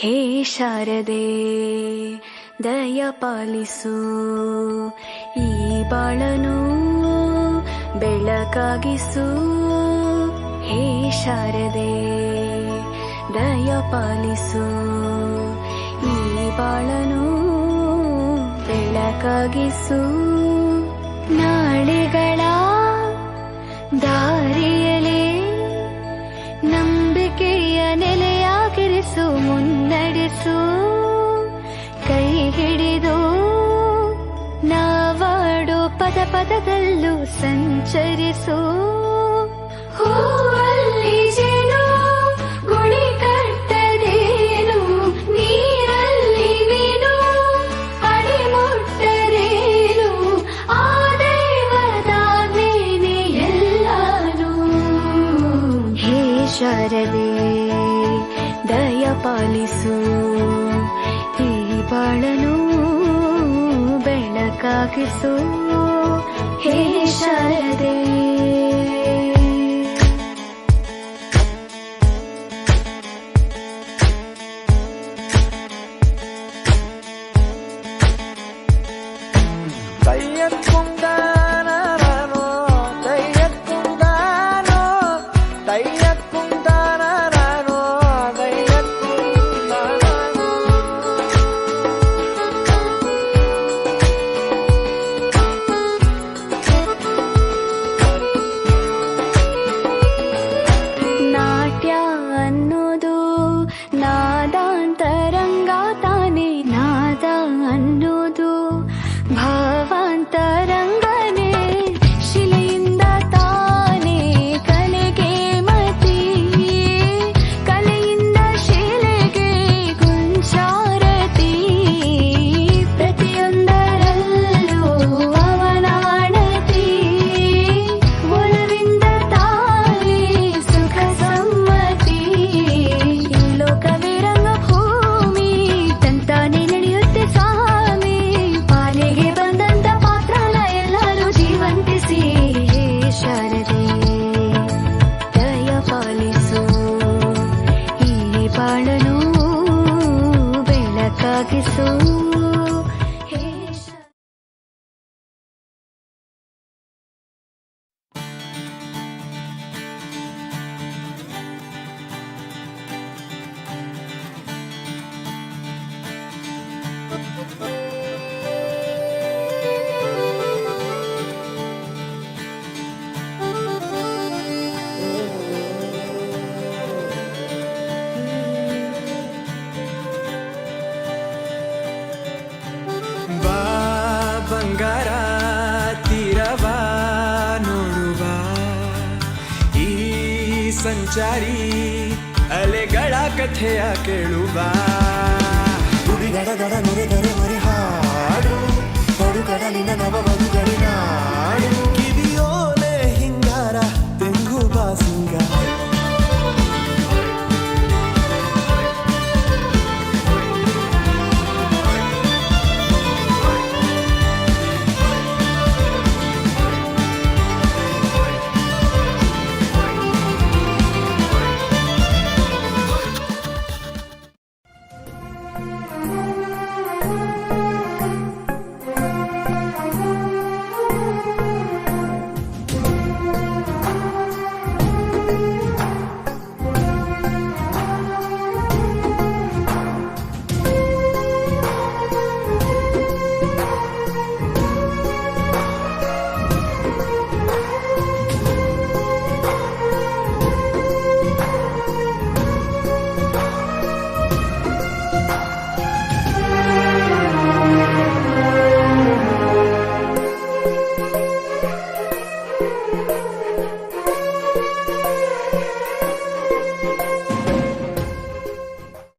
ಹೇ ಶಾರದೆ ದಯ ಪಾಲಿಸು, ಈ ಬಾಳನು ಬೆಳಕಾಗಿಸು. ಹೇ ಶಾರದೆ ದಯ ಪಾಲಿಸು, ಈ ಬಾಳನು ಬೆಳಕಾಗಿಸು. ನಾಳೆಗಳ ದಾರಿಯಲೇ ನಂಬಿಕೆಯ ನೆಲೆಯಾಗಿರಿಸು, ಮುನ್ನಡೆಸು. ಕೈ ಹಿಡಿದು ನಾವಾಡೋ ಪದ ಪದದಲ್ಲೂ ಸಂಚರಿಸು. ಹೂವಲ್ಲಿ ಜೇನು ಗುಳಿ ಕಟ್ಟದೇನು, ನೀರಲ್ಲಿ ಮೀನು ಅಡಿ ಮುಟ್ಟರೇನು, ಆ ದೈವದಾಜ್ಞೆನೇ ಎಲ್ಲಾನು. ಹೇ ಶಾರದೆ ದಯ ಪಾಲಿಸು, ಈ ಬಾಳನು ಬೆಳಕಾಗಿಸು. ಹೇ ಶಾರದೆ ಬಂಗಾರ ತೀರವ ನೋಡುವ, ಈ ಸಂಚಾರಿ ಅಲೆಗಳ ಕಥೆಯ ಕೇಳುವ. ಗುಡಿಗಡಗಡ ನುಡಿದರೆ ಮರಿ ಹಾಡು, ಹೊಡು ಕಡಲಿನ ನವ ಬದುಗಳಿನ ನಾಡು. ಕಿವಿಯೋಲೆ ಹಿಂಗಾರ ತೆಂಗು ಬಾಸಿಂಗ